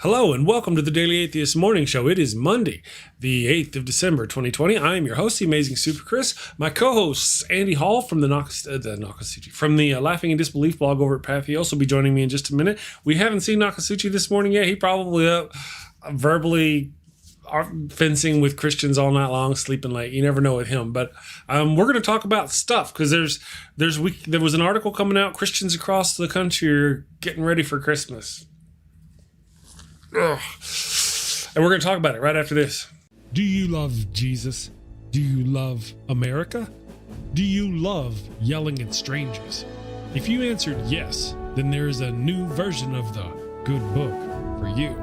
Hello and welcome to the Daily Atheist Morning Show. It is Monday, the 8th of December, 2020. I am your host, the amazing Super Chris. My co-hosts, Andy Hall from the Nokasuchi, from the Laughing and Disbelief blog over at Pathos, will be joining me in just a minute. We haven't seen Nokasuchi this morning yet. He probably verbally fencing with Christians all night long, sleeping late. You never know with him. But we're going to talk about stuff because there was an article coming out. Christians across the country are getting ready for Christmas. Ugh. And we're going to talk about it right after this. Do you love Jesus? Do you love America? Do you love yelling at strangers? If you answered yes, then there is a new version of the good book for you.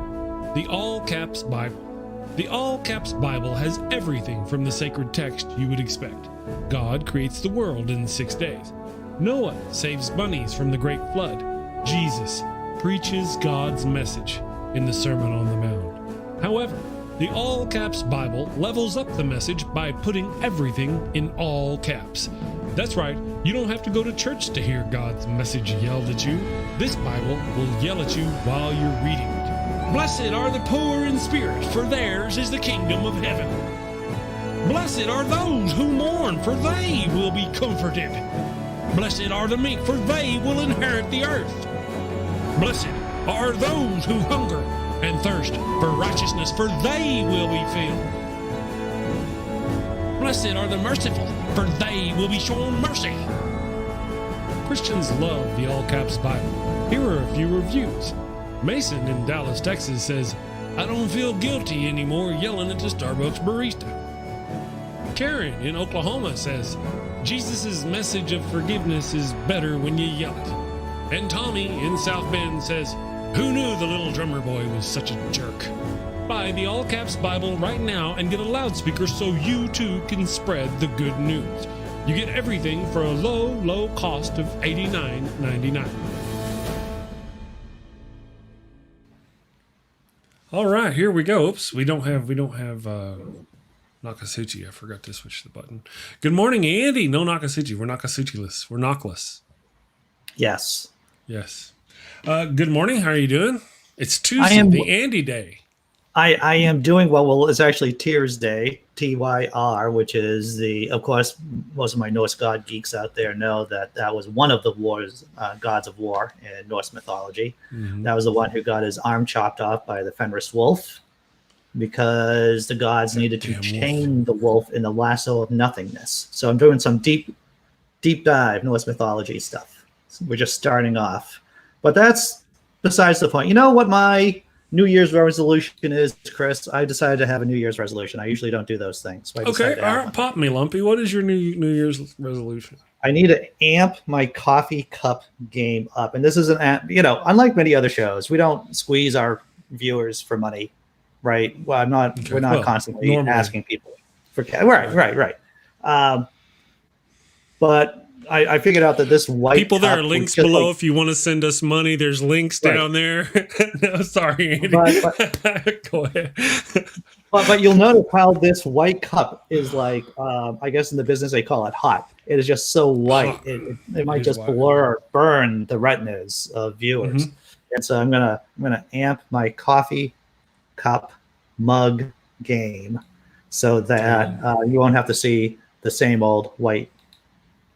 The All Caps Bible. The All Caps Bible has everything from the sacred text you would expect. God creates the world in 6 days. Noah saves bunnies from the great flood. Jesus preaches God's message in the Sermon on the Mount. However, the All Caps Bible levels up the message by putting everything in all caps. That's right, you don't have to go to church to hear God's message yelled at you. This Bible will yell at you while you're reading it. Blessed are the poor in spirit, for theirs is the kingdom of heaven. Blessed are those who mourn, for they will be comforted. Blessed are the meek, for they will inherit the earth. Blessed are those who hunger and thirst for righteousness, for they will be filled. Blessed are the merciful, for they will be shown mercy. Christians love the All Caps Bible. Here are a few reviews. Mason in Dallas, Texas says, I don't feel guilty anymore yelling at the Starbucks barista. Karen in Oklahoma says, Jesus' message of forgiveness is better when you yell it. And Tommy in South Bend says, who knew the little drummer boy was such a jerk? Buy the All Caps Bible right now and get a loudspeaker so you too can spread the good news. You get everything for a low cost of $89.99. All right, here we go. Oops, we don't have Nokasuchi. I forgot to switch the button. Good morning, Andy. No Nokasuchi. We're Nokasuchi-less. We're Nokless. Yes. Good morning. How are you doing? It's Tuesday, the Andy Day. I am doing well. Well, it's actually Tears Day, TYR, which is of course, most of my Norse god geeks out there know that was one of the gods of war in Norse mythology. Mm-hmm. That was the one who got his arm chopped off by the Fenris wolf because the gods needed to chain the wolf in the lasso of nothingness. So I'm doing some deep dive Norse mythology stuff. We're just starting off. But that's besides the point. You know what my New Year's resolution is, Chris? I decided to have a New Year's resolution. I usually don't do those things. So okay, all right, pop me, Lumpy. What is your New Year's resolution? I need to amp my coffee cup game up. And this is unlike many other shows, we don't squeeze our viewers for money, right? Well, we're not constantly asking people for cash. Right. But I figured out that this white people, there are links below if you want to send us money. There's links down there. No, sorry, Andy. Go ahead. but you'll notice how this white cup is like, I guess in the business they call it hot. It is just so white. It might just blur or burn the retinas of viewers. Mm-hmm. And so I'm gonna amp my coffee cup mug game so that you won't have to see the same old white.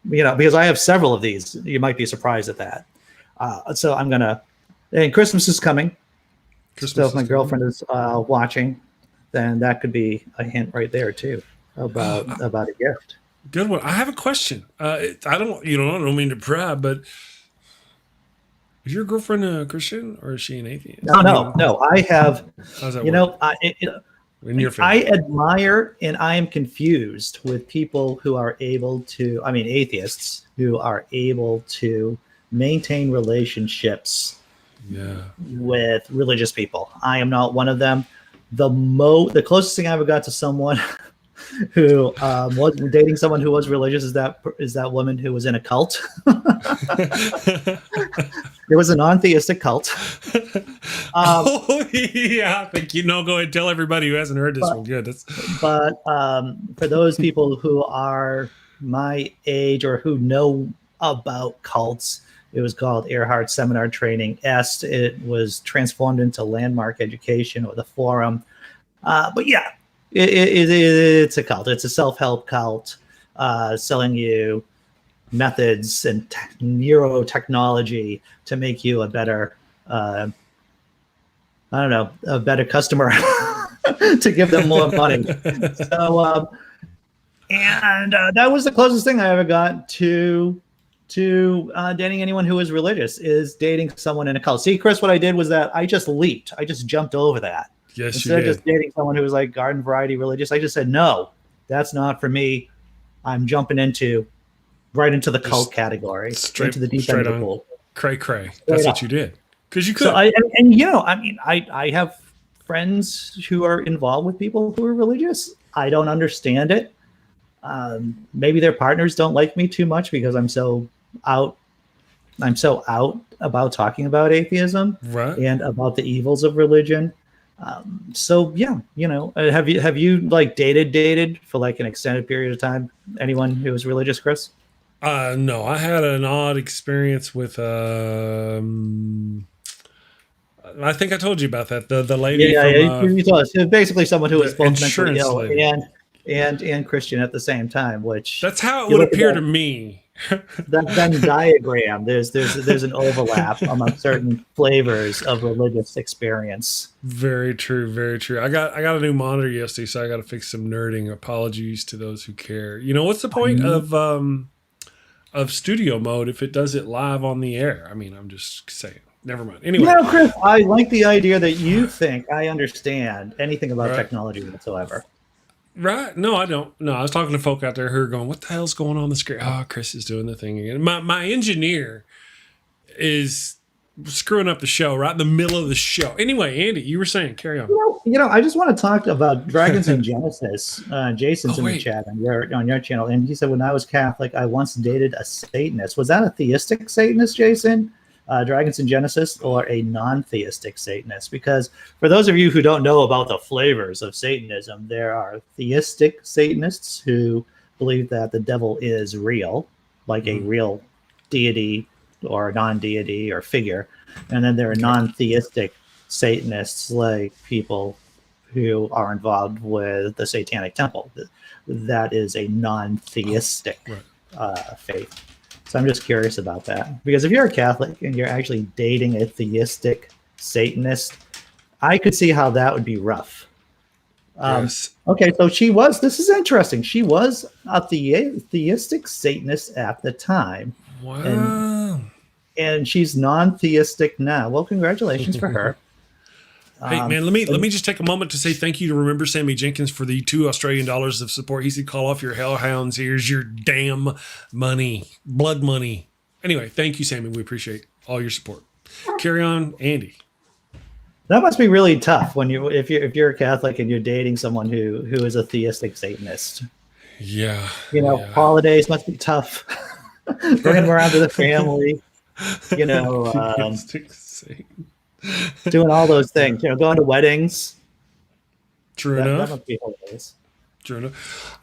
Because I have several of these. You might be surprised at that. So I'm and Christmas is coming. So if my girlfriend is watching, then that could be a hint right there too about a gift. Good one. I have a question. I don't mean to pry, but is your girlfriend a Christian or is she an atheist? No. I have. How's that work? I admire and I am confused with people who are atheists who are able to maintain relationships with religious people. I am not one of them. The closest thing I ever got to someone who was dating someone who was religious is that woman who was in a cult. It was a non-theistic cult. I think go ahead and tell everybody who hasn't heard this one. Good. But for those people who are my age or who know about cults, It was called Earhart Seminar Training Est. It was transformed into Landmark Education or the Forum. But yeah, it's a cult. It's a self-help cult selling you methods and neurotechnology to make you a better, a better customer to give them more money. So, and that was the closest thing I ever got to dating anyone who was religious, is dating someone in a cult. See, Chris, what I did was that I just leaped. I just jumped over that. Yes, Instead of just dating someone who was like garden variety religious, I just said, no, that's not for me. I'm jumping right into the cult category, into the deep end of the pool. Cray. That's what you did. Because you could. So I have friends who are involved with people who are religious. I don't understand it. Maybe their partners don't like me too much because I'm so out about talking about atheism and about the evils of religion. So yeah, have you like dated for like an extended period of time? Anyone who was religious, Chris? No, I had an odd experience with I think I told you about that. The lady. You told us. It was basically someone who was both mentally ill and Christian at the same time. Which that's how it would appear to me. That Venn diagram. There's an overlap among certain flavors of religious experience. Very true. Very true. I got a new monitor yesterday, so I got to fix some nerding. Apologies to those who care. What's the point of studio mode if it does it live on the air? I mean, I'm just saying. Never mind. Anyway, Chris, I like the idea that you think I understand anything about technology whatsoever. Right? No, I don't. No, I was talking to folk out there who are going, "What the hell's going on the screen?" Oh, Chris is doing the thing again. My engineer is screwing up the show right in the middle of the show. Anyway, Andy, you were saying, carry on. I just want to talk about Dragons in Genesis. Jason's in the chat on your channel, and he said, when I was Catholic, I once dated a Satanist. Was that a theistic Satanist, Jason? Dragons in Genesis, or a non-theistic Satanist? Because for those of you who don't know about the flavors of Satanism, there are theistic Satanists who believe that the devil is real, like a real deity or non-deity or figure. And then there are non-theistic Satanists, like people who are involved with the Satanic Temple. That is a non-theistic faith. So I'm just curious about that. Because if you're a Catholic and you're actually dating a theistic Satanist, I could see how that would be rough. Yes. Okay, so this is interesting. She was a theistic Satanist at the time. Wow. And she's non-theistic now. Well, congratulations for her. Hey, man, let me just take a moment to say thank you to Remember Sammy Jenkins for the $2 Australian of support. He said, call off your hellhounds. Here's your damn money, blood money. Anyway, thank you, Sammy. We appreciate all your support. Carry on, Andy. That must be really tough if you're a Catholic and you're dating someone who is a theistic Satanist. Yeah. Holidays must be tough. Bringing them around to the family. Doing all those things, going to weddings. True enough. That must be hilarious. True enough.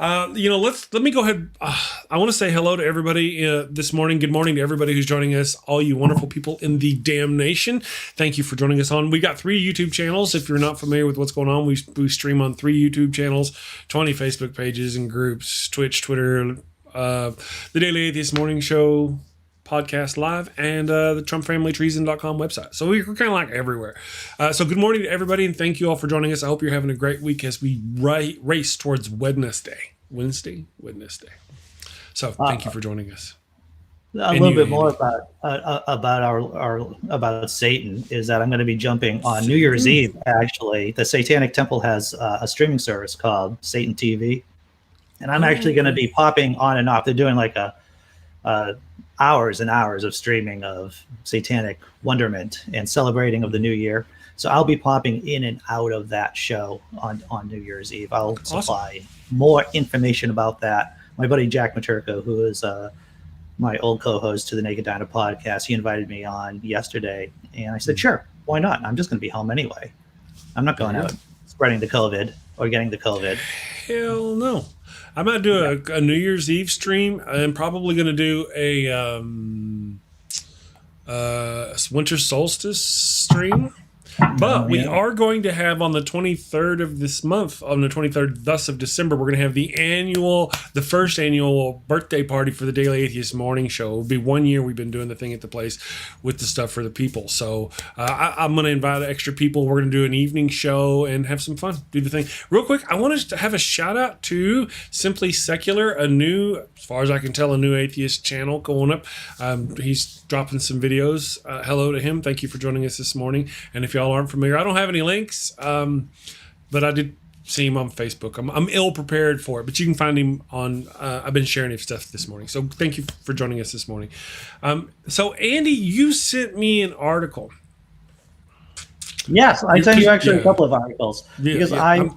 Let me go ahead. I want to say hello to everybody this morning. Good morning to everybody who's joining us. All you wonderful people in the damn nation. Thank you for joining us on. We got 3 YouTube channels. If you're not familiar with what's going on, we stream on 3 YouTube channels, 20 Facebook pages and groups, Twitch, Twitter, the Daily Atheist Morning Show podcast live, and the TrumpFamilyTreason.com website. So we're kind of like everywhere. So good morning to everybody, and thank you all for joining us. I hope you're having a great week as we race towards Wednesday. So thank you for joining us. A little bit more about Satan is that I'm going to be jumping on New Year's Eve. Actually, the Satanic Temple has a streaming service called Satan TV, and I'm actually going to be popping on and off. They're doing like a hours and hours of streaming of satanic wonderment and celebrating of the new year. So I'll be popping in and out of that show on New Year's Eve. I'll supply more information about that. My buddy Jack Maturko, who is my old co-host to the Naked Diner podcast, he invited me on yesterday, and I said, sure, why not? I'm just going to be home anyway. I'm not going out spreading the COVID or getting the COVID. Hell no. I might do a New Year's Eve stream. I'm probably going to do winter solstice stream. But we are going to have on the 23rd of this month, on the 23rd thus of December, we're going to have the first annual birthday party for the Daily Atheist Morning Show. It'll be 1 year we've been doing the thing at the place with the stuff for the people. So I'm going to invite extra people. We're going to do an evening show and have some fun, do the thing. Real quick, I want to have a shout out to Simply Secular, as far as I can tell, a new atheist channel going up. He's dropping some videos. Hello to him. Thank you for joining us this morning. And if y'all aren't familiar, I don't have any links, but I did see him on Facebook. I'm ill prepared for it, but you can find him on. I've been sharing his stuff this morning, so thank you for joining us this morning. So Andy, you sent me an article. Yes, I sent you actually a couple of articles because I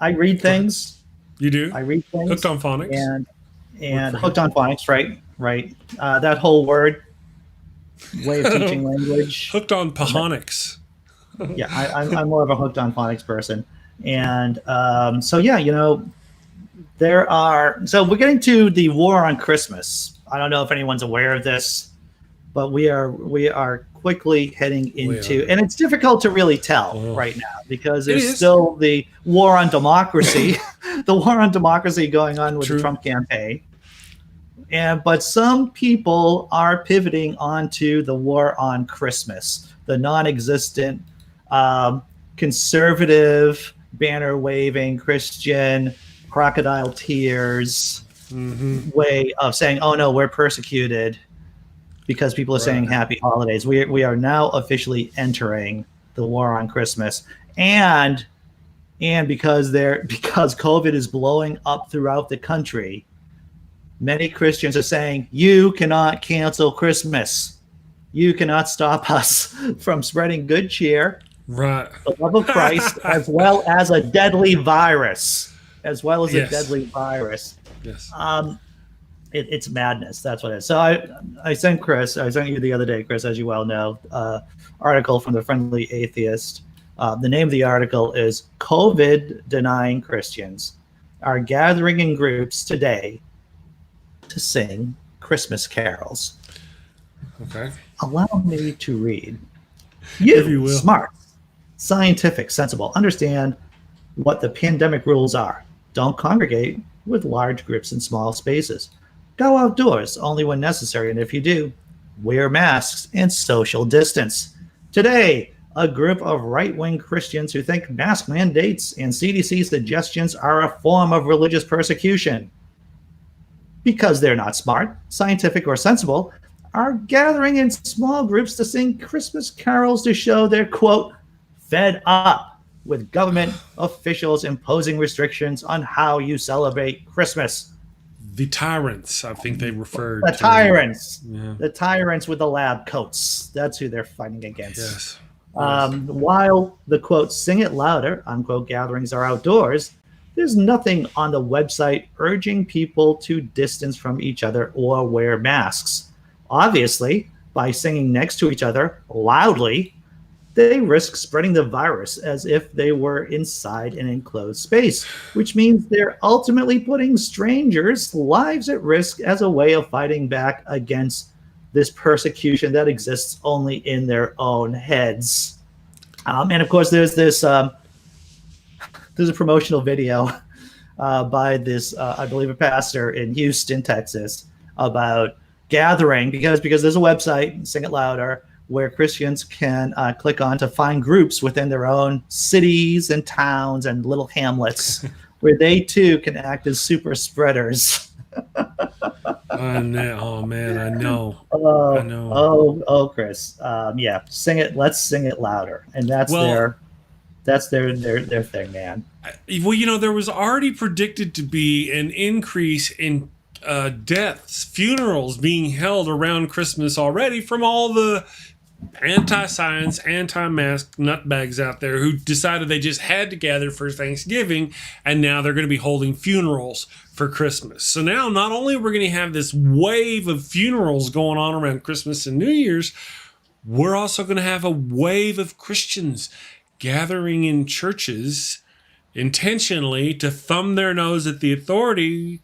read things. You do? I read things. Hooked on Phonics and hooked on Phonics, right. That whole way of teaching language. Hooked on Pahonics. Yeah, I'm more of a hooked on phonics person. And so we're getting to the war on Christmas. I don't know if anyone's aware of this, but we are quickly heading into, and it's difficult to really tell right now because there's still the war on democracy, the war on democracy going on with the Trump campaign. But some people are pivoting onto the war on Christmas, the non-existent conservative, banner-waving, Christian, crocodile tears way of saying, oh, no, we're persecuted because people are saying happy holidays. We are now officially entering the war on Christmas. And because COVID is blowing up throughout the country, many Christians are saying, you cannot cancel Christmas. You cannot stop us from spreading good cheer, the love of Christ, as well as a deadly virus. Yes. It's madness. That's what it is. So I sent you the other day, Chris, as you well know, article from the Friendly Atheist. The name of the article is COVID-denying Christians are gathering in groups today to sing Christmas carols. Okay. Allow me to read. You smart, scientific, sensible, understand what the pandemic rules are. Don't congregate with large groups in small spaces. Go outdoors only when necessary, and if you do, wear masks and social distance. Today, a group of right-wing Christians who think mask mandates and CDC suggestions are a form of religious persecution, because they're not smart, scientific, or sensible, are gathering in small groups to sing Christmas carols to show they're, quote, fed up with government officials imposing restrictions on how you celebrate Christmas. The tyrants, I think they referred to. Tyrants. The tyrants with the lab coats. That's who they're fighting against. Yes. While the, quote, sing it louder, unquote, gatherings are outdoors, there's nothing on the website urging people to distance from each other or wear masks. Obviously, by singing next to each other loudly, they risk spreading the virus as if they were inside an enclosed space, which means they're ultimately putting strangers' lives at risk as a way of fighting back against this persecution that exists only in their own heads. And of course, there's a promotional video by this, I believe, a pastor in Houston, Texas, about gathering, because there's a website, Sing It Louder, where Christians can click on to find groups within their own cities and towns and little hamlets where they too can act as super spreaders. I know. Oh man, I know. I know. Oh, Chris. Yeah, sing it. Let's sing it louder, and that's their thing, man. Well, there was already predicted to be an increase in deaths, funerals being held around Christmas already from all the anti-science, anti-mask nutbags out there who decided they just had to gather for Thanksgiving, and now they're going to be holding funerals for Christmas. So now not only are we going to have this wave of funerals going on around Christmas and New Year's, we're also going to have a wave of Christians gathering in churches intentionally to thumb their nose at the authority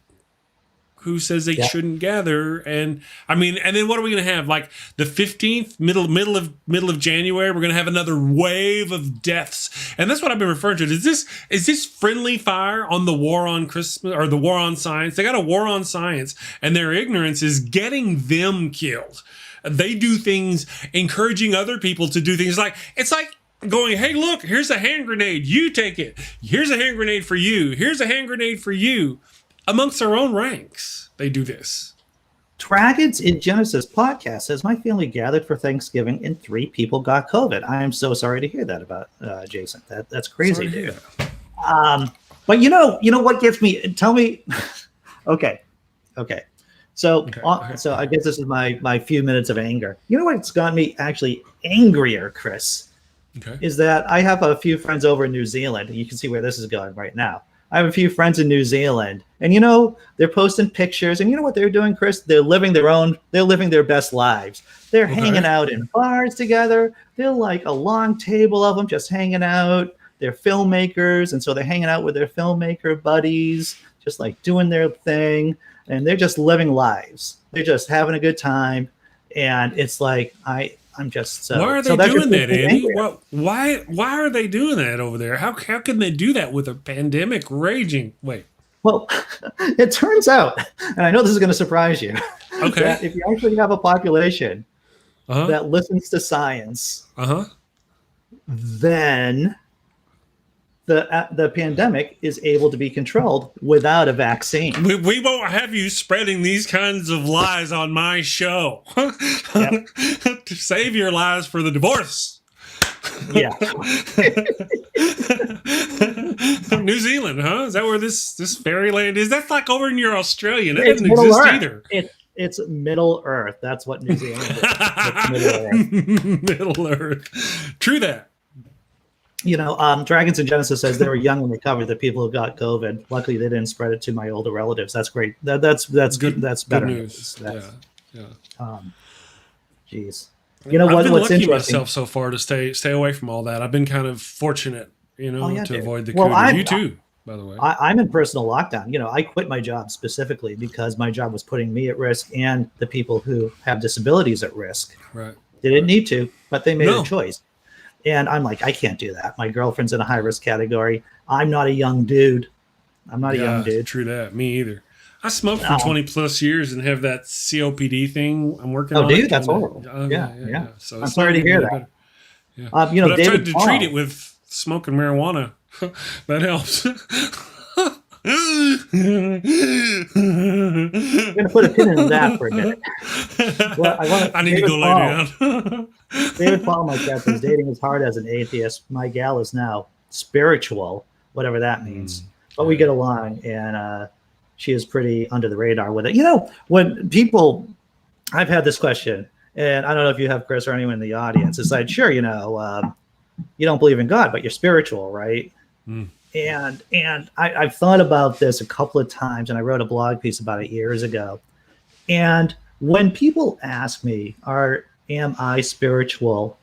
who says they shouldn't gather. And I mean, and then what are we going to have? Like the 15th, middle of January, we're going to have another wave of deaths. And that's what I've been referring to. Is this friendly fire on the war on Christmas or the war on science? They got a war on science, and their ignorance is getting them killed. They do things encouraging other people to do things like, it's like going, hey, look, here's a hand grenade. You take it. Here's a hand grenade for you. Here's a hand grenade for you. Amongst their own ranks, they do this. Dragons in Genesis podcast says, my family gathered for Thanksgiving and 3 people got COVID. I am so sorry to hear that about Jason. That's crazy, dude. But you know what gets me? Tell me. Okay. So I guess this is my few minutes of anger. You know what's got me actually angrier, Chris? Okay. Is that I have a few friends over in New Zealand, and you can see where this is going right now. I have a few friends in New Zealand, and they're posting pictures, and you know what they're doing, Chris? They're living their best lives. They're hanging out in bars together. They're like a long table of them just hanging out. They're filmmakers, and so they're hanging out with their filmmaker buddies, just like doing their thing, and they're just living lives. They're just having a good time, and it's like I'm just so. Why are they doing that, Andy? Why are they doing that over there? How can they do that with a pandemic raging? Wait. Well, it turns out, and I know this is going to surprise you, that if you actually have a population that listens to science, then the pandemic is able to be controlled without a vaccine. We won't have you spreading these kinds of lies on my show. To save your lies for the divorce. Yeah. New Zealand, huh? Is that where this fairyland is? That's like over in your Australian. That It's doesn't exist either. It's Middle Earth. That's what New Zealand is. It's Middle Earth. True that. Dragons in Genesis says they were young when they covered the people who got COVID. Luckily, they didn't spread it to my older relatives. That's great. That's good. That's better news. Yeah. Geez. I've been what's lucky interesting? myself so far to stay away from all that. I've been kind of fortunate, to avoid the well, COVID. You too, by the way. I'm in personal lockdown. I quit my job specifically because my job was putting me at risk and the people who have disabilities at risk. Right. They didn't need to, but they made a choice. And I'm like, I can't do that. My girlfriend's in a high-risk category. I'm not a young dude. True that. Me either. I smoked for 20-plus years and have that COPD thing I'm working on. Oh, dude, that's horrible. Yeah. So I'm sorry to hear that. Yeah. But I've tried to treat it with smoking marijuana. That helps. I'm going to put a pin in that for a minute. I need to go lay down. David Paul, my cat, is dating as hard as an atheist. My gal is now spiritual, whatever that means. But we get along, and she is pretty under the radar with it. When people, I've had this question, and I don't know if you have, Chris, or anyone in the audience. It's like, sure, you don't believe in God, but you're spiritual, right? And I've thought about this a couple of times, and I wrote a blog piece about it years ago. And when people ask me, am I spiritual?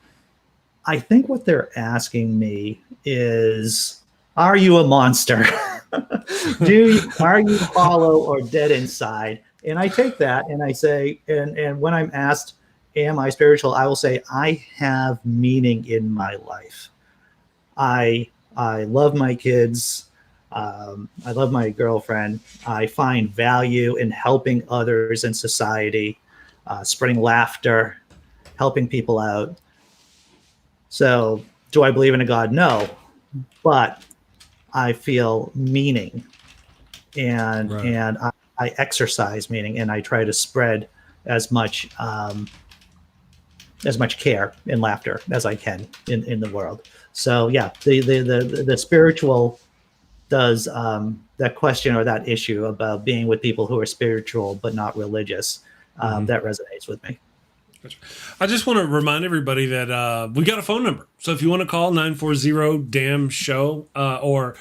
I think what they're asking me is, are you a monster? Are you hollow or dead inside? And I take that and I say, and when I'm asked, am I spiritual? I will say, I have meaning in my life. I love my kids. I love my girlfriend. I find value in helping others in society, spreading laughter, helping people out. So do I believe in a God? No, but I feel meaning, and I exercise meaning, and I try to spread as much care and laughter as I can in the world. So yeah, the spiritual does that question or that issue about being with people who are spiritual but not religious. That resonates with me. I just want to remind everybody that we got a phone number. So if you want to call 940-DAMN-SHOW or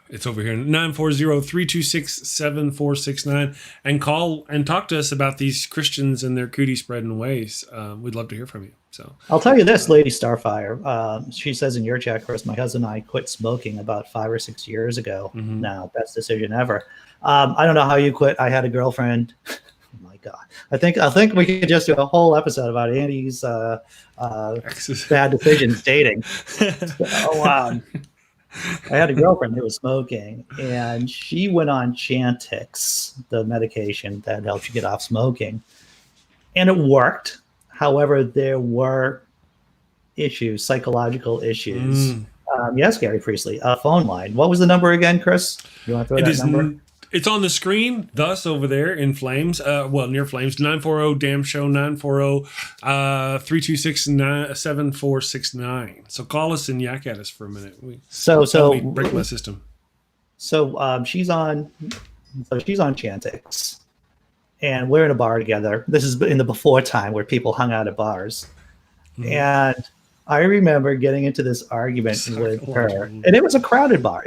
It's over here, 940-326-7469, and call and talk to us about these Christians and their cootie spreading ways. We'd love to hear from you. So I'll tell you this, Lady Starfire. She says in your chat, Chris, my husband and I quit smoking about 5 or 6 years ago. Now, best decision ever. I don't know how you quit. I had a girlfriend. Oh my God. I think we could just do a whole episode about Andy's bad decisions dating. So, I had a girlfriend who was smoking, and she went on Chantix, the medication that helps you get off smoking, and it worked. However, there were issues, psychological issues. Yes, Gary Priestley, a phone line. What was the number again, Chris? You want to throw that number? It's on the screen, thus over there in flames. Near flames. 940-DAMN-SHOW, 940-326-7469. So call us and yak at us for a minute. So break my system. So she's on Chantix, and we're in a bar together. This is in the before time where people hung out at bars, and I remember getting into this argument with her, and it was a crowded bar.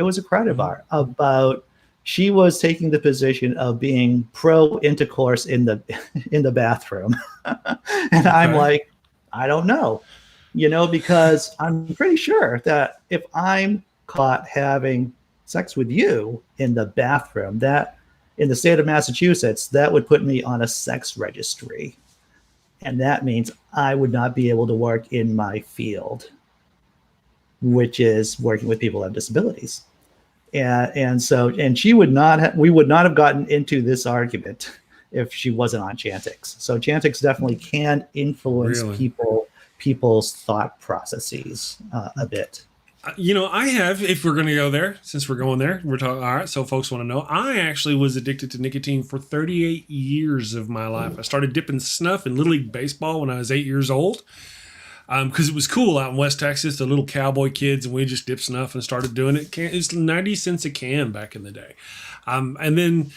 About. She was taking the position of being pro intercourse in the bathroom. And I'm like, I don't know, because I'm pretty sure that if I'm caught having sex with you in the bathroom, that in the state of Massachusetts, that would put me on a sex registry. And that means I would not be able to work in my field, which is working with people who have disabilities. And we would not have gotten into this argument if she wasn't on Chantix. So Chantix definitely can influence people's thought processes a bit. I have, if we're going to go there, since we're going there, we're talking, all right, so folks want to know, I actually was addicted to nicotine for 38 years of my life. I started dipping snuff in Little League Baseball when I was 8 years old. Because it was cool out in West Texas, the little cowboy kids, and we just dipped snuff and started doing it. It's 90 cents a can back in the day. And then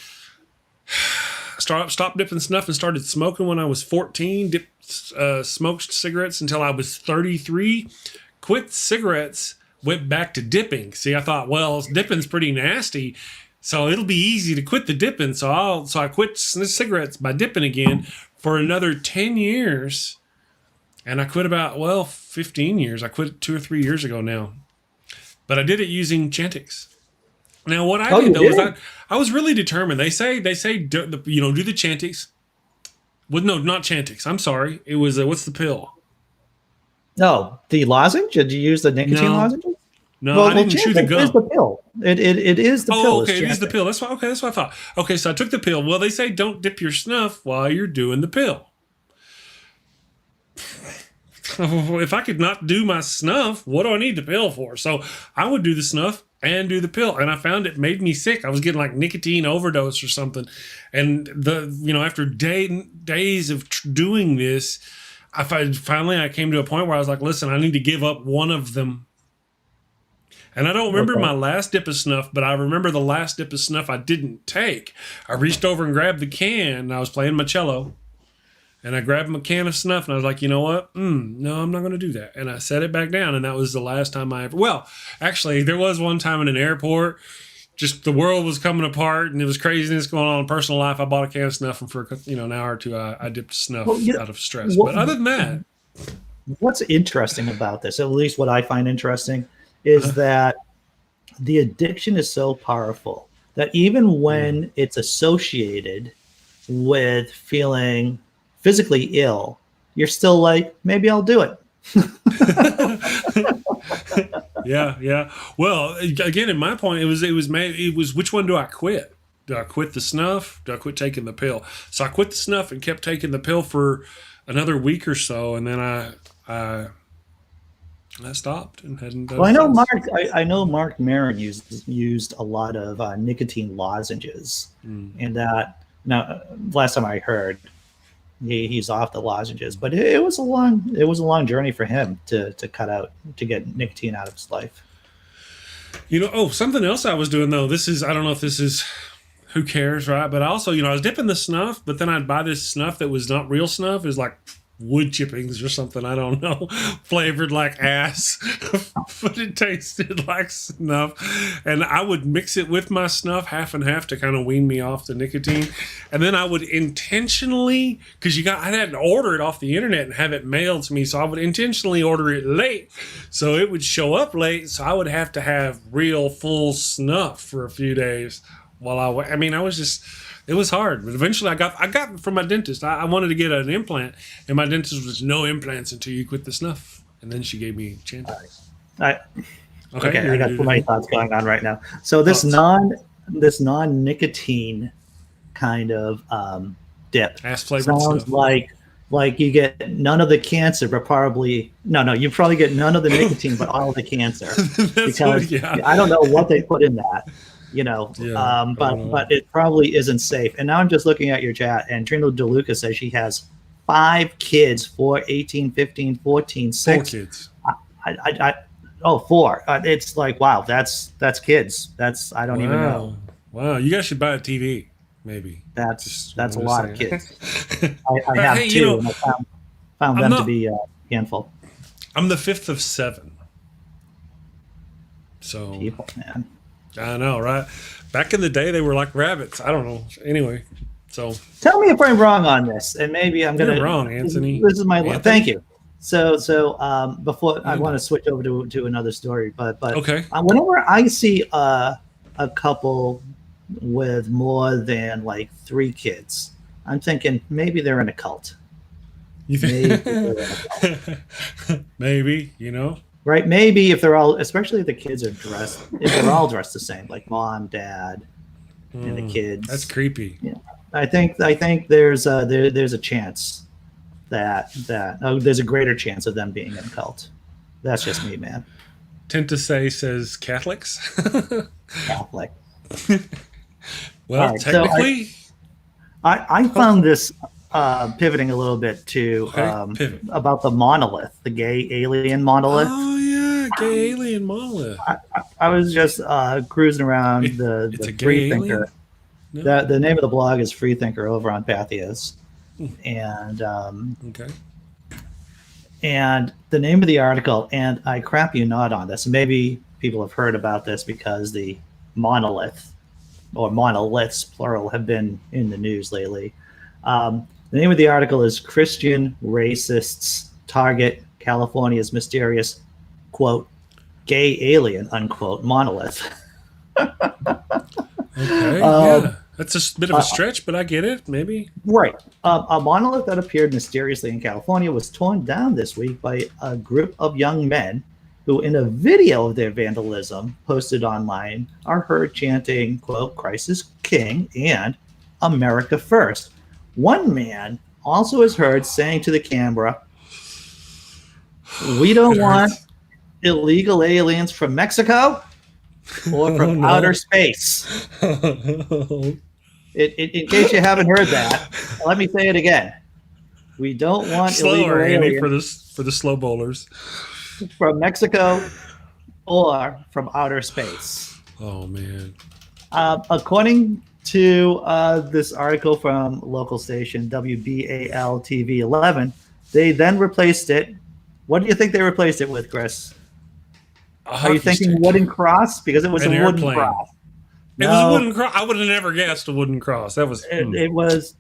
stopped dipping snuff and started smoking when I was 14, smoked cigarettes until I was 33, quit cigarettes, went back to dipping. See, I thought, well, dipping's pretty nasty, so it'll be easy to quit the dipping. So I quit cigarettes by dipping again for another 10 years. And I quit about, 15 years. I quit 2 or 3 years ago now. But I did it using Chantix. Now, what I did, though, is I was really determined. They say do the Chantix. Well, no, not Chantix. I'm sorry. It was, what's the pill? No, the lozenge? Did you use the nicotine lozenge? No, I didn't chew the gum. It is the pill. It is the pill. Oh, okay, it is the pill. That's what I thought. Okay, so I took the pill. Well, they say don't dip your snuff while you're doing the pill. If I could not do my snuff, what do I need the pill for? So I would do the snuff and do the pill, and I found it made me sick. I was getting like nicotine overdose or something, and after days of doing this, I came to a point where I was like, listen, I need to give up one of them. And I don't remember my last dip of snuff, but I remember the last dip of snuff I didn't take. I reached over and grabbed the can, and I was playing my cello. And I grabbed my can of snuff, and I was like, you know what? No, I'm not going to do that. And I set it back down, and that was the last time I ever... Well, actually, there was one time in an airport, just the world was coming apart, and there was craziness going on in personal life. I bought a can of snuff, and for an hour or two, I dipped snuff out of stress. But other than that... What's interesting about this, at least what I find interesting, is that the addiction is so powerful that even when it's associated with feeling physically ill, you're still like, maybe I'll do it. Yeah. Well, again, in my point, it was which one do I quit? Do I quit the snuff? Do I quit taking the pill? So I quit the snuff and kept taking the pill for another week or so, and then I stopped and hadn't done. Well, I know Mark Maron used a lot of nicotine lozenges, and that now last time I heard. He's off the lozenges, but it was a long journey for him to get nicotine out of his life. Something else I was doing though. I don't know if this is, who cares, right? But also, I was dipping the snuff, but then I'd buy this snuff that was not real snuff. It was like wood chippings or something. I don't know, flavored like ass, but it tasted like snuff. And I would mix it with my snuff, half and half, to kind of wean me off the nicotine. And then I would intentionally, because I had to order it off the internet and have it mailed to me, so I would intentionally order it late, so it would show up late. So I would have to have real full snuff for a few days while I mean, I was just. It was hard, but eventually I got from my dentist. I wanted to get an implant, and my dentist was no implants until you quit the snuff. And then she gave me chances. Okay, I got too many thoughts going on right now. So this non-nicotine kind of dip sounds like you get none of the cancer, but probably you probably get none of the nicotine, but all of the cancer. Because I don't know what they put in that. But it probably isn't safe. And now I'm just looking at your chat, and Trino DeLuca says she has 5 kids, 4, 18, 15, 14, 6. 4 kids. 4. It's like, wow, that's kids. I don't even know. Wow, you guys should buy a TV, maybe. That's a lot of kids. I have 2, and I found them to be a handful. I'm the 5th of 7. So people, man. I know, right? Back in the day, they were like rabbits. I don't know. Anyway, so tell me if I'm wrong on this, and maybe I'm going to. You're wrong, Anthony. This is my thank you. So before I want to switch over to another story, but okay. Whenever I see a couple with more than like 3 kids, I'm thinking maybe they're in a cult. You think? Maybe, Right, maybe if they're all, especially if the kids are dressed, if they're all dressed the same, like mom, dad, and the kids. That's creepy. Yeah, I think there's a chance that there's a greater chance of them being in a cult. That's just me, man. Tend to say says Catholics. Catholic. Well, right, technically, so I found this. Pivoting a little bit to about the monolith, the gay alien monolith. Oh yeah, gay alien monolith. I was just cruising around the Free Thinker. No. The name of the blog is Free Thinker over on Patheos, and and the name of the article. And I crap you not on this. Maybe people have heard about this because the monolith or monoliths plural have been in the news lately. The name of the article is Christian Racists Target California's Mysterious, quote, Gay Alien, unquote, Monolith. Okay, yeah. That's a bit of a stretch, but I get it, maybe. Right. A monolith that appeared mysteriously in California was torn down this week by a group of young men who, in a video of their vandalism posted online, are heard chanting, quote, Christ is King and America First. One man also is heard saying to the camera, we don't want illegal aliens from Mexico or from outer space. In case you haven't heard that, let me say it again. We don't want illegal aliens for the slow bowlers from Mexico or from outer space. Oh, man. According to this article from local station WBAL TV 11, they then replaced it. What do you think they replaced it with, Chris? Are you thinking wooden cross? Because it was a wooden cross. It was a wooden cross. I would have never guessed a wooden cross. That was it was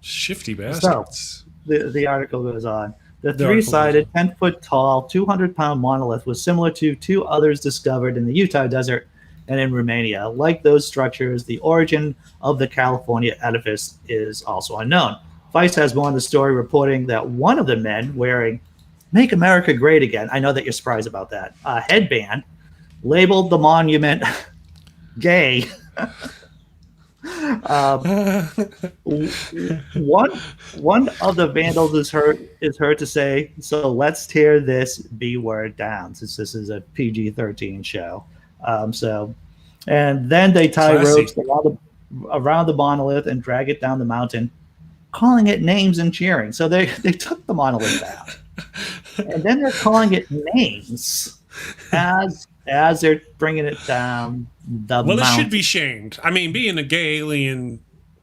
shifty bastards. So the article goes on. The 3-sided, 10-foot tall, 200-pound monolith was similar to 2 others discovered in the Utah desert and in Romania. Like those structures, the origin of the California edifice is also unknown. Vice has more on the story, reporting that one of the men wearing Make America Great Again, I know that you're surprised about that, a headband, labeled the monument gay. One of the vandals is heard to say, so let's tear this B word down, since this is a PG-13 show. And then they tie ropes around the monolith and drag it down the mountain, calling it names and cheering. So they took the monolith down, and then they're calling it names as they're bringing it down the mountain. Well, it should be shamed. I mean, being a gay alien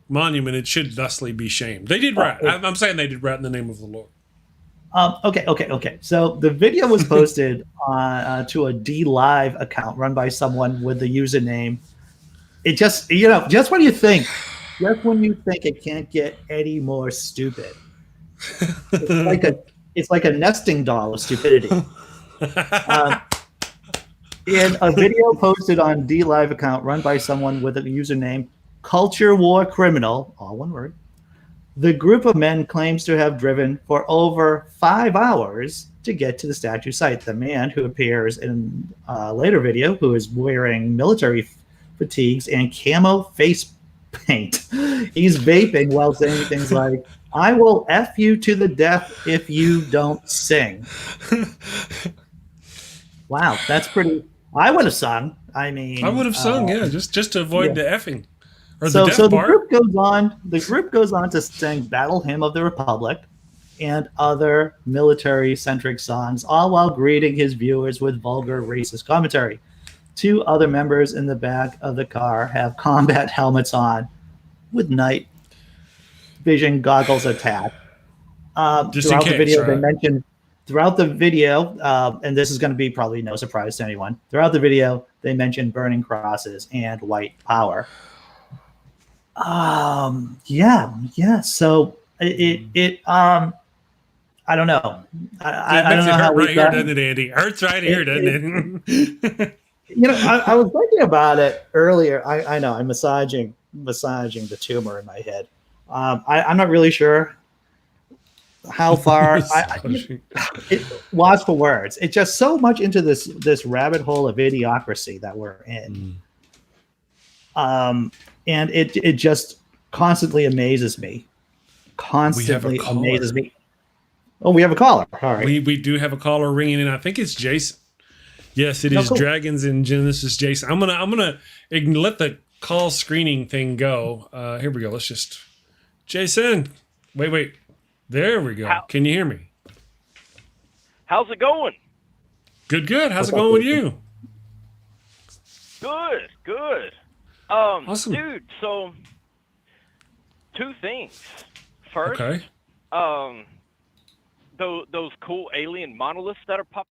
monument, it should thusly be shamed. They did right. I'm saying they did right in the name of the Lord. Okay. So the video was posted to a D Live account run by someone with the username. It just, just when you think, it can't get any more stupid. It's like a nesting doll of stupidity. In a video posted on D Live account run by someone with a username Culture War Criminal, all one word, the group of men claims to have driven for over 5 hours to get to the statue site. The man, who appears in a later video, who is wearing military fatigues and camo face paint, he's vaping while saying things like, "I will F you to the death if you don't sing." Wow, that's pretty. I would have sung. I mean, I would have sung, just to avoid the effing. Or so the death part. The group goes on to sing Battle Hymn of the Republic and other military-centric songs, all while greeting his viewers with vulgar racist commentary. 2 other members in the back of the car have combat helmets on with night vision goggles attached. Just in case, Throughout the video, and this is going to be probably no surprise to anyone, throughout the video, they mention burning crosses and white power. Yeah. So it I don't know. I don't know how right here, doesn't it, Andy? Hurts right here, doesn't it? I was thinking about it earlier. I know I'm massaging the tumor in my head. I'm not really sure how far. Lost for words. It's just so much into this rabbit hole of idiocracy that we're in. And it just constantly amazes me. Amazes me. Oh, we have a caller. All right. We do have a caller ringing in. I think it's Jason. Yes, it is. Cool. Dragons in Genesis Jason. I'm gonna let the call screening thing go. Here we go. Let's just Jason. Wait. There we go. Can you hear me? How's it going? Good. How's it going with you? Good. Awesome. Dude, so 2 things. First, okay. Those cool alien monoliths that are popping.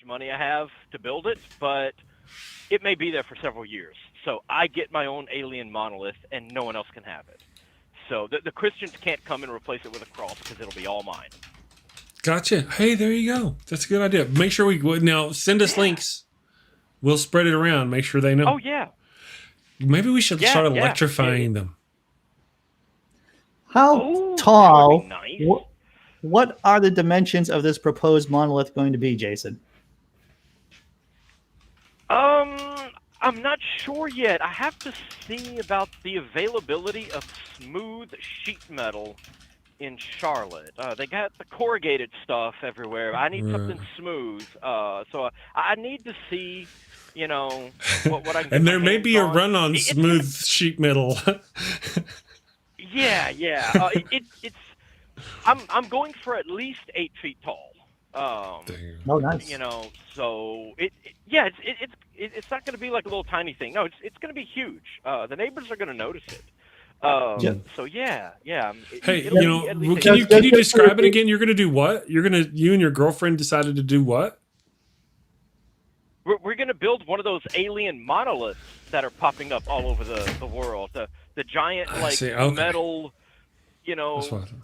Money I have to build it, but it may be there for several years. So I get my own alien monolith, and no one else can have it. So the Christians can't come and replace it with a cross because it'll be all mine. Gotcha. Hey, there you go. That's a good idea. Make sure now send us links. We'll spread it around. Make sure they know. Oh yeah. Maybe we should start electrifying them. How tall? Nice. What are the dimensions of this proposed monolith going to be, Jason? I'm not sure yet. I have to see about the availability of smooth sheet metal in Charlotte. They got the corrugated stuff everywhere. I need something smooth. So I need to see, what I can. And there may be a run on smooth sheet metal. Yeah. It's. I'm going for at least 8 feet tall. Oh, nice. So it's not going to be like a little tiny thing. No, it's going to be huge. The neighbors are going to notice it. So yeah. Hey, can you describe it again? You're going to do what? You and your girlfriend decided to do what? We're going to build one of those alien monoliths that are popping up all over the world. The giant metal,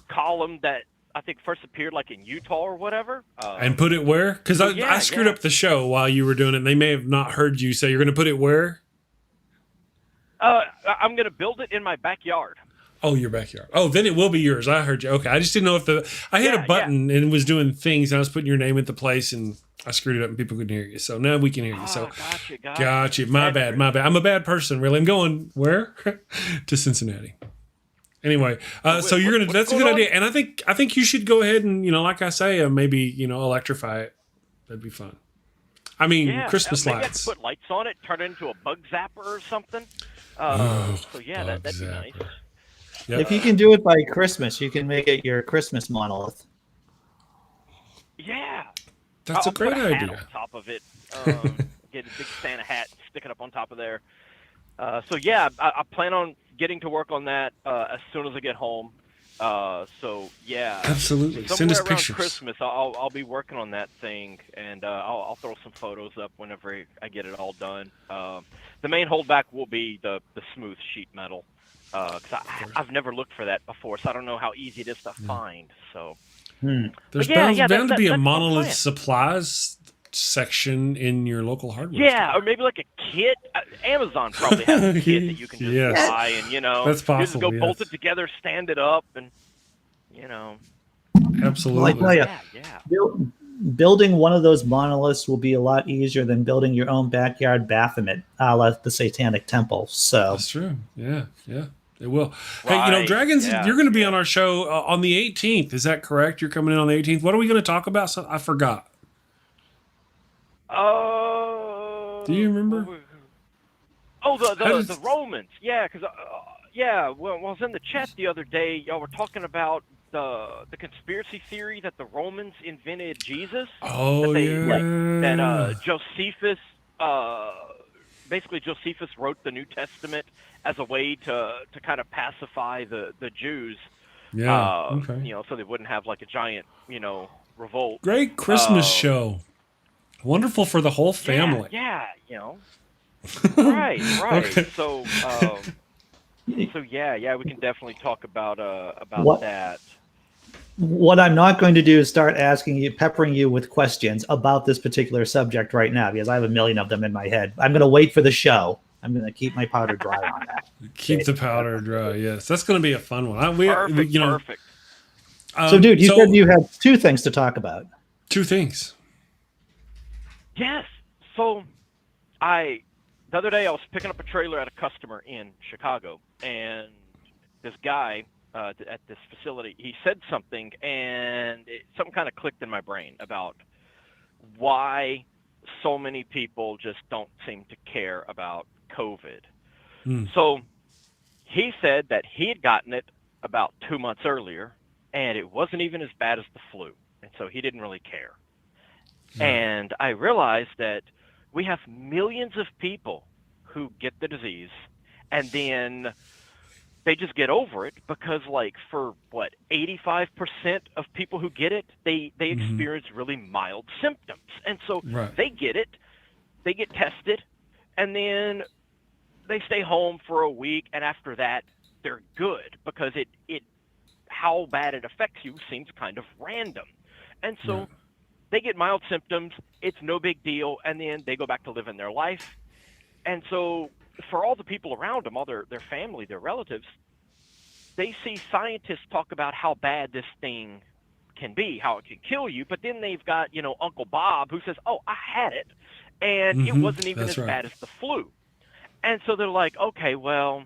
column that I think first appeared like in Utah or whatever. And put it where? Because I screwed up the show while you were doing it. And they may have not heard you. So you're going to put it where? I'm going to build it in my backyard. Oh, your backyard. Oh, then it will be yours. I heard you. Okay. I just didn't know if I hit a button and was doing things. And I was putting your name at the place and I screwed it up and people couldn't hear you. So now we can hear you. So gotcha. My bad. I'm a bad person, really. I'm going where? To Cincinnati. Anyway, so you're gonna. That's a good idea, and I think you should go ahead and like I say, maybe electrify it. That'd be fun. I mean, Christmas maybe lights. I could put lights on it, turn it into a bug zapper or something. That'd be nice. Yep. If you can do it by Christmas, you can make it your Christmas monolith. Yeah. That's I'll a great put a hat idea. on top of it. Get a big Santa hat, stick it up on top of there. So yeah, I plan on getting to work on that as soon as I get home. So yeah, Absolutely. Send somewhere us around pictures. Christmas, I'll be working on that thing, and I'll throw some photos up whenever I get it all done. The main holdback will be the smooth sheet metal, because I've never looked for that before, so I don't know how easy it is to find. So There's yeah, bound to be a that's my monolith plan. supplies section in your local hardware Yeah, store. or maybe like a kit. Amazon probably has a kit that you can just Yes. buy, and That's you just go possible, bolt yes. it together, stand it up, and Absolutely. Well, I tell you, yeah. building one of those monoliths will be a lot easier than building your own backyard Baphomet, a la the Satanic Temple. So That's true. Yeah, yeah. It will. Hey, Right. Dragons, Yeah, you're going to be on our show on the 18th. Is that correct? You're coming in on the 18th. What are we going to talk about? I forgot. Do you remember? Oh, the Romans. Yeah, because well, I was in the chat the other day. Y'all were talking about the conspiracy theory that the Romans invented Jesus. Oh, That Josephus, basically Josephus wrote the New Testament as a way to kind of pacify the Jews. Yeah. Okay. So they wouldn't have like a giant, revolt. Great Christmas show. Wonderful for the whole family. Yeah. Right. Okay. So yeah, we can definitely talk about that. what I'm not going to do is start peppering you with questions about this particular subject right now, because I have a million of them in my head. I'm going to wait for the show. I'm going to keep my powder dry on that. Keep the powder dry. Yes, that's going to be a fun one. Perfect. So, dude, you said you had two things to talk about. Two things. Yes. So, the other day I was picking up a trailer at a customer in Chicago, and this guy at this facility, he said something, and something kind of clicked in my brain about why so many people just don't seem to care about COVID. So he said that he had gotten it about 2 months earlier, and it wasn't even as bad as the flu, and so he didn't really care. And I realized that we have millions of people who get the disease, and then they just get over it because, like, for 85% of people who get it, they experience really mild symptoms. And so they get it, they get tested, and then they stay home for a week, and after that, they're good because it how bad it affects you seems kind of random. And so they get mild symptoms, it's no big deal, and then they go back to living their life. And so for all the people around them, all their family, their relatives, they see scientists talk about how bad this thing can be, how it can kill you, but then they've got, Uncle Bob who says, oh, I had it, and it wasn't even as bad as the flu. And so they're like, okay, well,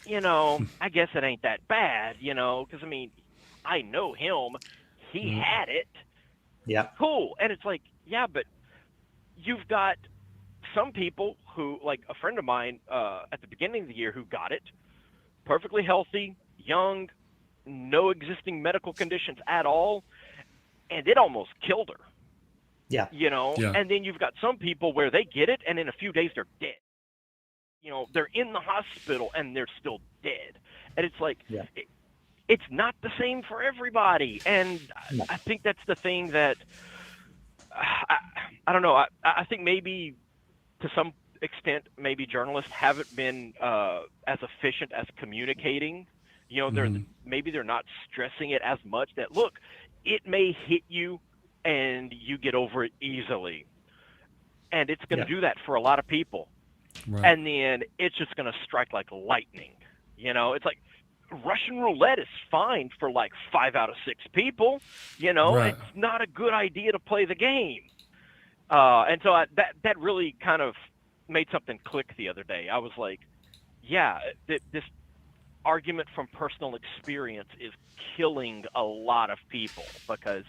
I guess it ain't that bad, because, I know him. He had it. Yeah. Cool. And it's like, yeah, but you've got some people who, like a friend of mine at the beginning of the year who got it, perfectly healthy, young, no existing medical conditions at all, and it almost killed her. Yeah. And then you've got some people where they get it, and in a few days they're dead. They're in the hospital, and they're still dead. And it's like, it's not the same for everybody. And I think that's the thing that, I don't know, I think maybe to some extent, maybe journalists haven't been as efficient as communicating. Maybe they're not stressing it as much that, look, it may hit you and you get over it easily. And it's going to do that for a lot of people. Right. And then it's just going to strike like lightning. It's like Russian roulette is fine for like 5 out of 6 people. It's not a good idea to play the game. And so that really kind of made something click the other day. I was like, yeah, this argument from personal experience is killing a lot of people because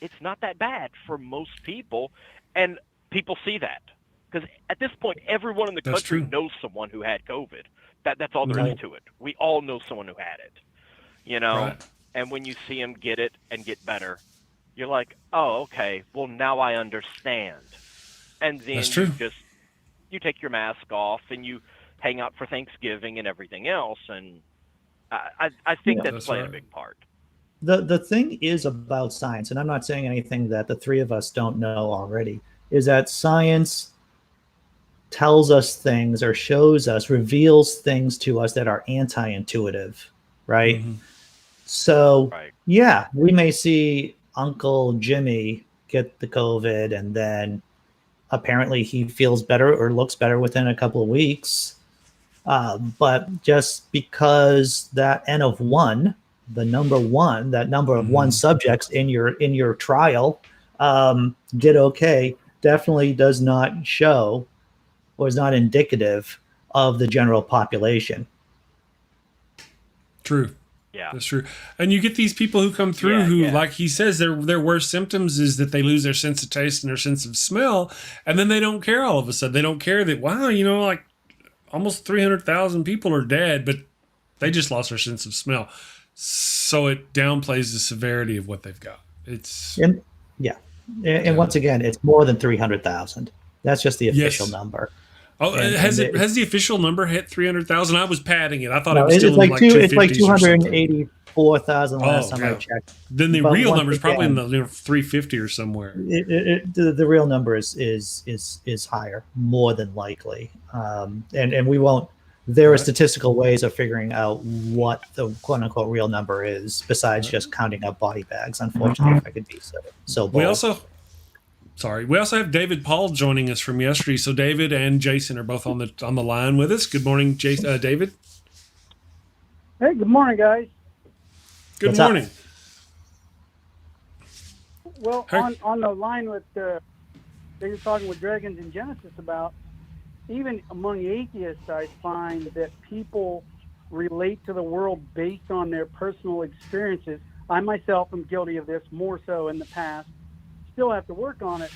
it's not that bad for most people, and people see that Because at this point, everyone in the That's country true. knows someone who had COVID. That's all there Right. is to it. We all know someone who had it, you know. Right. And when you see them get it and get better, you're like, oh, okay. Well, now I understand. And then That's true. you take your mask off and you hang out for Thanksgiving and everything else. And I think that's playing a big part. The thing is about science, and I'm not saying anything that the three of us don't know already, is that science tells us things or shows us, reveals things to us that are anti-intuitive, right? Mm-hmm. So, Right. yeah, we may see Uncle Jimmy get the COVID and then apparently he feels better or looks better within a couple of weeks. But just because that N of one, the number one, that number of one subjects in your trial did okay, definitely does not show or is not indicative of the general population. True. Yeah. That's true. And you get these people who come through who, like he says, their worst symptoms is that they lose their sense of taste and their sense of smell. And then they don't care all of a sudden. They don't care that, wow, like almost 300,000 people are dead, but they just lost their sense of smell. So it downplays the severity of what they've got. And once again, it's more than 300,000. That's just the official number. Oh, has the official number hit 300,000? I was padding it. I thought it was still like 250,000 last time I checked. Then the real number is probably in the 350 or somewhere. The real number is higher, more than likely. And we won't. There are statistical ways of figuring out what the quote unquote real number is, besides just counting up body bags. Unfortunately, if I could be so bold. We also have David Paul joining us from yesterday. So David and Jason are both on the line with us. Good morning, David. Hey, good morning, guys. Good morning. Well, on the line with that you're talking with Dragons and Genesis about, even among atheists, I find that people relate to the world based on their personal experiences. I myself am guilty of this more so in the past. Still have to work on it,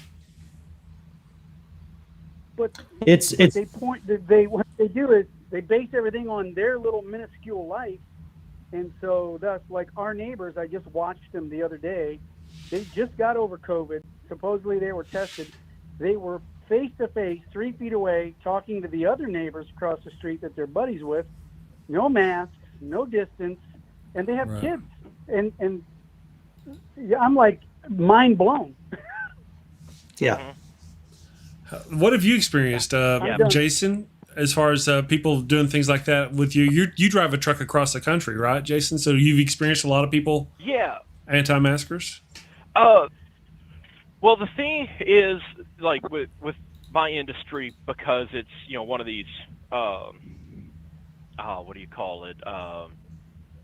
but what they do is they base everything on their little minuscule life, and so that's like our neighbors. I just watched them the other day. They just got over COVID. Supposedly they were tested. They were face to face, 3 feet away, talking to the other neighbors across the street that they're buddies with. No masks, no distance, and they have kids. And I'm like mind blown. Yeah. What have you experienced, Jason, as far as people doing things like that with you? You drive a truck across the country, right, Jason? So you've experienced a lot of people anti-maskers? Well, the thing is, like with my industry, because it's one of these what do you call it,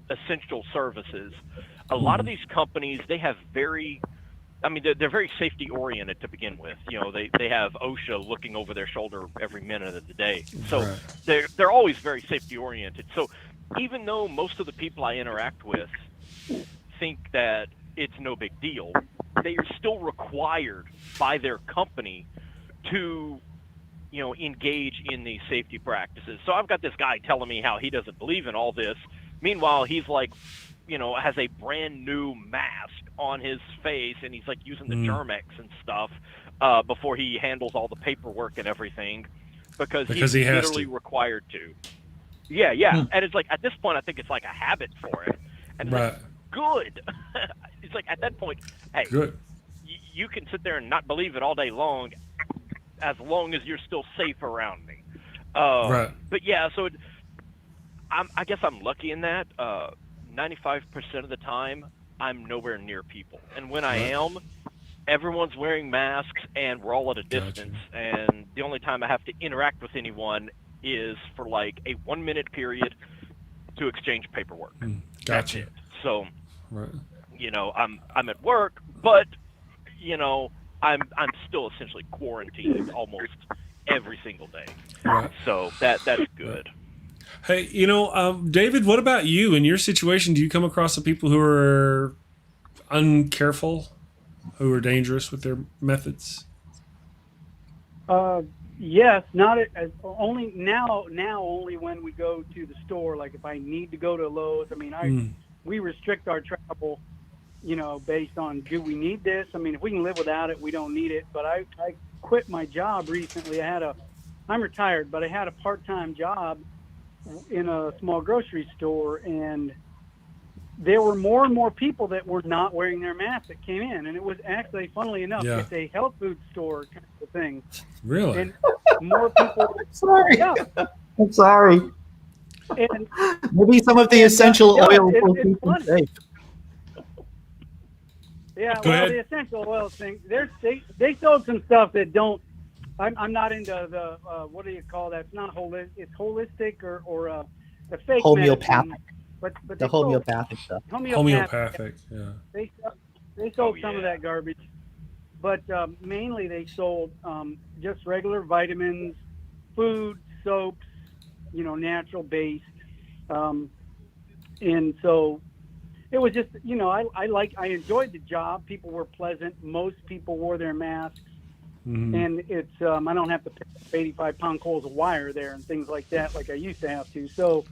essential services. A lot of these companies, they have they're very safety oriented to begin with. They have OSHA looking over their shoulder every minute of the day. So they're always very safety oriented. So even though most of the people I interact with think that it's no big deal, they are still required by their company to engage in these safety practices. So I've got this guy telling me how he doesn't believe in all this. Meanwhile, he's like, has a brand new mask on his face, and he's like using the Germex and stuff before he handles all the paperwork and everything, because he's he has literally to. required to. Yeah. And it's like, at this point, I think it's like a habit for him. And it's like, good. It's like, at that point, hey, good. You can sit there and not believe it all day long, as long as you're still safe around me. But yeah, so I guess I'm lucky in that. 95% of the time, I'm nowhere near people. And when I am, everyone's wearing masks and we're all at a distance. And the only time I have to interact with anyone is for like a 1 minute period to exchange paperwork. That's it. So, I'm at work, but, I'm still essentially quarantined almost every single day. So that's good. Hey, David, what about you? In your situation, do you come across some people who are uncareful, who are dangerous with their methods? Yes, not as only now. Now only when we go to the store. Like if I need to go to Lowe's. I mean, we restrict our travel, based on do we need this? I mean, if we can live without it, we don't need it. But I quit my job recently. I'm retired, but I had a part-time job in a small grocery store, and there were more and more people that were not wearing their masks that came in, and it was actually, funnily enough, it's a health food store kind of thing. Really? And more people. Sorry. Yeah. I'm sorry. And maybe some of the essential oil will keep them safe. Yeah, Go ahead. The essential oil thing. They sold some stuff that don't. I'm not into the what do you call that? It's not holistic. It's holistic or the fake homeopathic. Medicine. But the homeopathic stuff. Homeopathic. Yeah. They sold some of that garbage, but mainly they sold just regular vitamins, food, soaps, natural based, and so it was just I enjoyed the job. People were pleasant. Most people wore their masks. Mm-hmm. And it's I don't have to pick up 85-pound coils of wire there and things like that like I used to have to. So,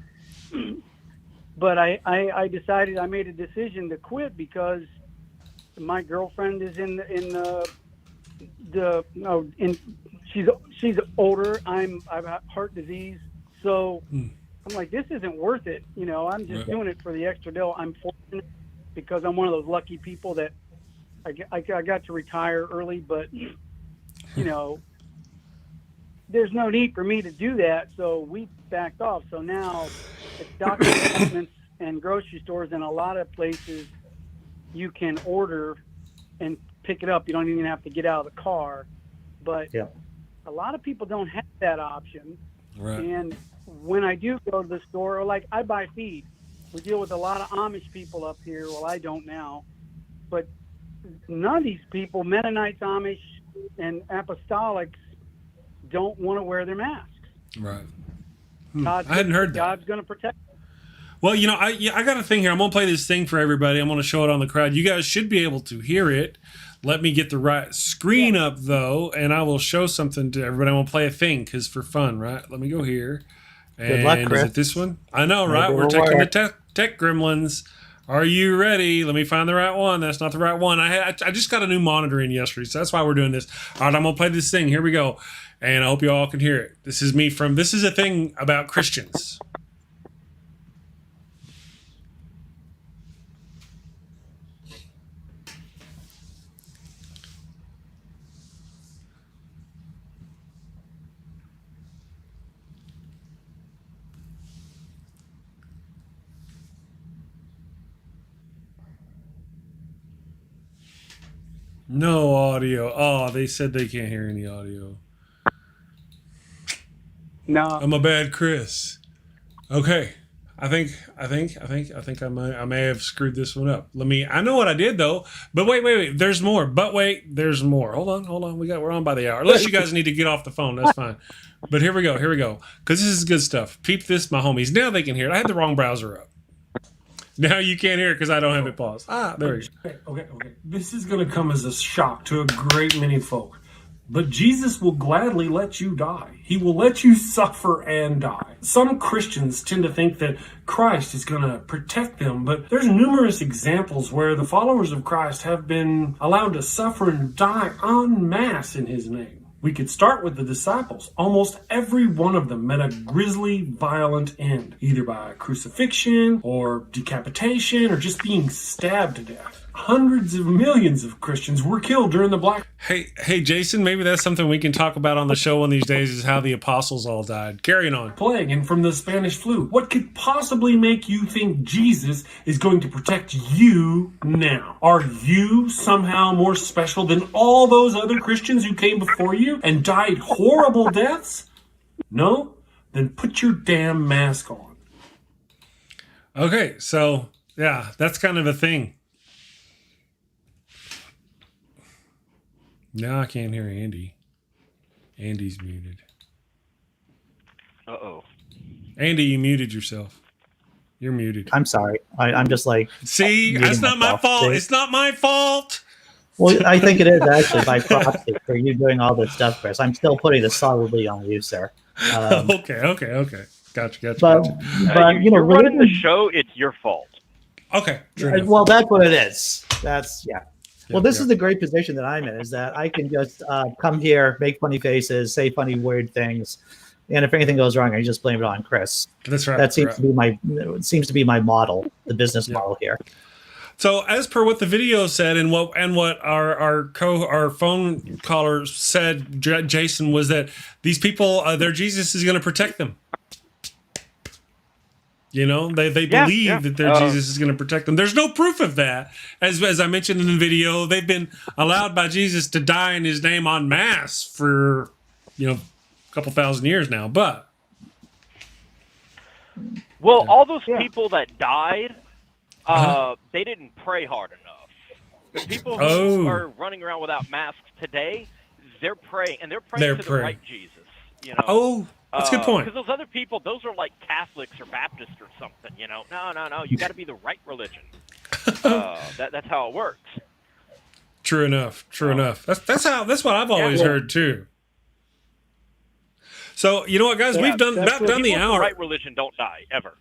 but I decided, I made a decision to quit because my girlfriend is she's older. I've got heart disease, so I'm like, this isn't worth it. I'm just doing it for the extra dough. I'm fortunate because I'm one of those lucky people that I got to retire early, but there's no need for me to do that, so we backed off. So now it's doctor appointments and grocery stores, and a lot of places you can order and pick it up. You don't even have to get out of the car. But a lot of people don't have that option. Right. And when I do go to the store, or like I buy feed. We deal with a lot of Amish people up here. Well, I don't now. But none of these people, Mennonites, Amish, and apostolics, don't want to wear their masks. Right. I hadn't heard that. God's going to protect them. Well, I got a thing here. I'm going to play this thing for everybody. I'm going to show it on the crowd. You guys should be able to hear it. Let me get the right screen up, though, and I will show something to everybody. I'm going to play a thing because for fun, right? Let me go here. Good luck, Chris. Is it this one? I know, right? We're taking the tech gremlins. Are you ready? Let me find the right one. That's not the right one. I just got a new monitor in yesterday, so that's why we're doing this. All right, I'm going to play this thing. Here we go. And I hope you all can hear it. This is a thing about Christians. No audio. Oh, they said they can't hear any audio. No. I'm a bad Chris. Okay. I think I may have screwed this one up. I know what I did though. But wait. There's more. There's more. Hold on. We're on by the hour. Unless you guys need to get off the phone, that's fine. But here we go. Because this is good stuff. Peep this, my homies. Now they can hear it. I had the wrong browser up. Now you can't hear it because I don't have it paused. There you go. Okay. This is going to come as a shock to a great many folk. But Jesus will gladly let you die. He will let you suffer and die. Some Christians tend to think that Christ is going to protect them, but there's numerous examples where the followers of Christ have been allowed to suffer and die en masse in his name. We could start with the disciples. Almost every one of them met a grisly, violent end, either by crucifixion or decapitation or just being stabbed to death. Hundreds of millions of Christians were killed during the Black... Hey, Jason, maybe that's something we can talk about on the show one of these days is how the apostles all died. Carrying on. Plague and from the Spanish flu. What could possibly make you think Jesus is going to protect you now? Are you somehow more special than all those other Christians who came before you and died horrible deaths? No? Then put your damn mask on. Okay, so, yeah, that's kind of a thing. Now I can't hear Andy. Andy's muted. Uh-oh. Andy, you muted yourself. You're muted. I'm sorry. I'm just like... See, that's not my fault. It's not my fault. Well, I think it is actually by proxy for you doing all this stuff, Chris. I'm still putting this solidly on you, sir. Okay. Gotcha. But you're running the show. It's your fault. Okay. True enough. Well, that's what it is. Well, this is the great position that I'm in, is that I can just come here, make funny faces, say funny, weird things, and if anything goes wrong, I just blame it on Chris. That's right. That seems to be my model, the business model here. So, as per what the video said, and what our phone caller said, Jason, was that these people, their Jesus is going to protect them. You know, they believe that their Jesus is going to protect them. There's no proof of that. As I mentioned in the video, they've been allowed by Jesus to die in his name en masse for, a couple thousand years now. But all those people that died, they didn't pray hard enough. The people who are running around without masks today, they're praying, and they're praying to the right Jesus. Oh, that's a good point. Because those other people, those are like Catholics or Baptists or something. No. You got to be the right religion. That's how it works. True enough. That's what I've always heard too. So you know what, guys, we've done the hour. The right religion don't die ever.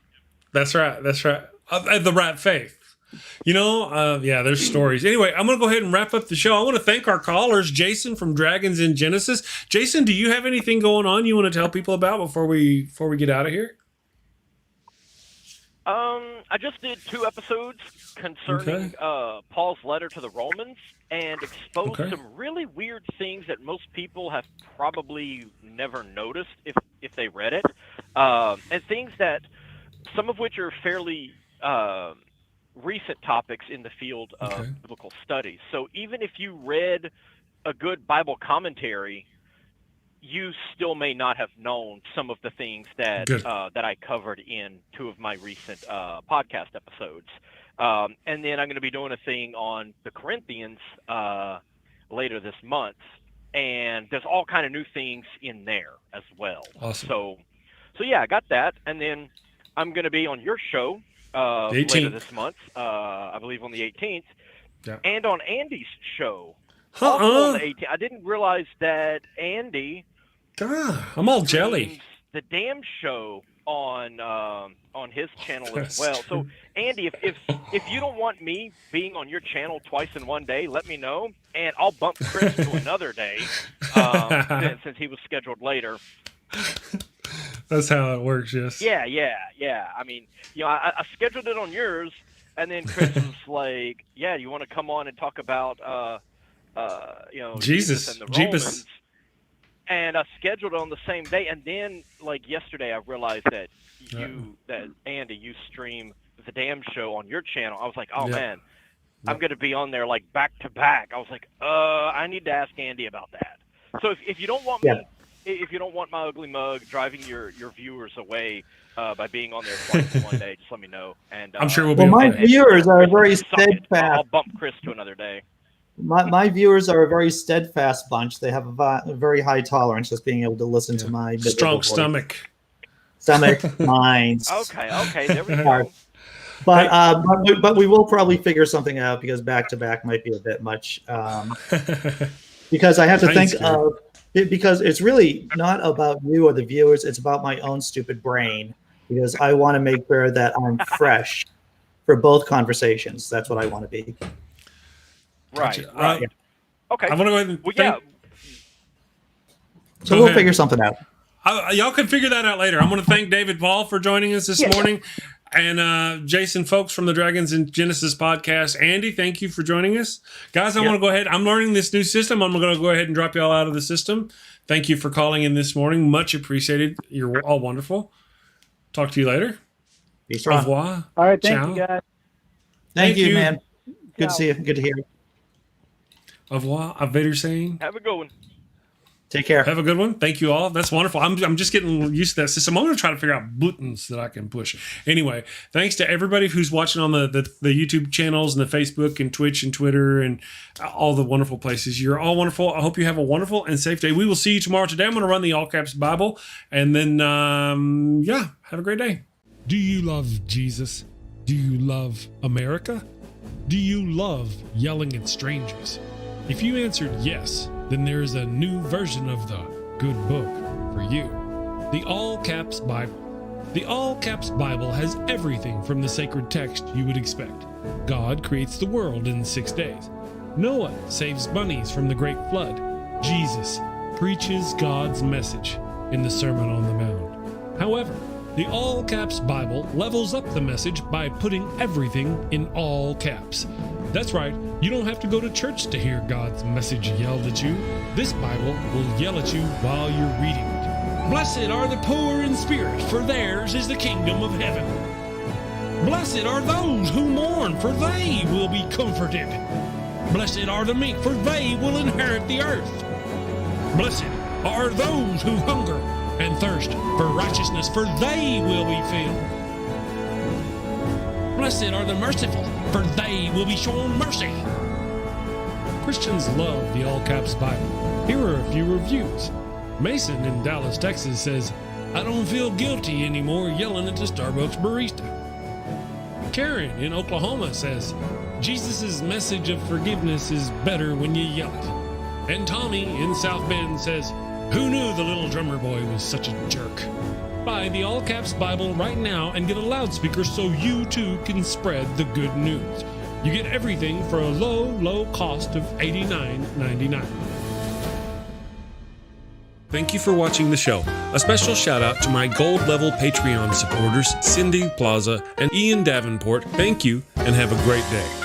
That's right. The right faith. There's stories. Anyway, I'm going to go ahead and wrap up the show. I want to thank our callers, Jason from Dragons in Genesis. Jason, do you have anything going on you want to tell people about before we get out of here? I just did 2 episodes concerning Paul's letter to the Romans and exposed some really weird things that most people have probably never noticed if they read it, and things that some of which are fairly recent topics in the field of biblical studies. So even if you read a good Bible commentary, you still may not have known some of the things that that I covered in 2 of my recent podcast episodes. And then I'm going to be doing a thing on the Corinthians later this month, and there's all kind of new things in there as well. Awesome. So yeah, I got that, and then I'm going to be on your show later this month, I believe on the 18th, and on Andy's show. Also on the 18th. I didn't realize that Andy. I'm all jelly. The Damn Show on his channel as well. So Andy, if you don't want me being on your channel twice in one day, let me know, and I'll bump Chris to another day since he was scheduled later. That's how it works, yes. Yeah. I mean, I scheduled it on yours, and then Chris was like, "Yeah, you want to come on and talk about, Jesus and the Romans?" And I scheduled it on the same day, and then like yesterday, I realized that Andy, you stream the Damn Show on your channel. I was like, "Oh man, I'm going to be on there like back to back." I was like, I need to ask Andy about that." So if you don't want me. If you don't want my ugly mug driving your viewers away by being on there twice in one day, just let me know. And I'm sure we'll be. Well, my viewers are very steadfast. I'll bump Chris to another day. My viewers are a very steadfast bunch. They have a very high tolerance, just being able to listen to my strong stomach, minds. Okay, there we go. But we will probably figure something out, because back to back might be a bit much. Because I have to think of. Because it's really not about you or the viewers, it's about my own stupid brain, because I want to make sure that I'm fresh for both conversations. That's what I want to be. Right. Yeah. Okay. I'm going to go ahead and So we'll figure something out. Y'all can figure that out later. I'm going to thank David Paul for joining us this morning. And Jason Folks from the Dragons in Genesis podcast. Andy, thank you for joining us. Guys, I want to go ahead. I'm learning this new system. I'm going to go ahead and drop you all out of the system. Thank you for calling in this morning. Much appreciated. You're all wonderful. Talk to you later. Peace. Au revoir. All right. Thank you, guys. Thank you, man. Good to see you. Good to hear you. Au revoir. Auf Wiedersehen. Have a good one. Take care. Have a good one. Thank you all. That's wonderful. I'm just getting used to that system. I'm going to try to figure out buttons that I can push. Anyway, thanks to everybody who's watching on the YouTube channels and the Facebook and Twitch and Twitter and all the wonderful places. You're all wonderful. I hope you have a wonderful and safe day. We will see you tomorrow. Today I'm going to run the All Caps Bible. And then, have a great day. Do you love Jesus? Do you love America? Do you love yelling at strangers? If you answered yes, then there is a new version of the good book for you. The All Caps Bible. The All Caps Bible has everything from the sacred text you would expect. God creates the world in 6 days. Noah saves bunnies from the great flood. Jesus preaches God's message in the Sermon on the Mount. However, the All Caps Bible levels up the message by putting everything in all caps. That's right, you don't have to go to church to hear God's message yelled at you. This Bible will yell at you while you're reading it. Blessed are the poor in spirit, for theirs is the kingdom of heaven. Blessed are those who mourn, for they will be comforted. Blessed are the meek, for they will inherit the earth. Blessed are those who hunger and thirst for righteousness, for they will be filled. Blessed are the merciful, for they will be shown mercy. Christians love the All Caps Bible. Here are a few reviews. Mason in Dallas, Texas says, I don't feel guilty anymore yelling at the Starbucks barista. Karen in Oklahoma says, Jesus' message of forgiveness is better when you yell it. And Tommy in South Bend says, who knew the little drummer boy was such a jerk? Buy the All Caps Bible right now and get a loudspeaker so you too can spread the good news. You get everything for a low, low cost of $89.99. Thank you for watching the show. A special shout out to my gold level Patreon supporters, Cindy Plaza and Ian Davenport. Thank you and have a great day.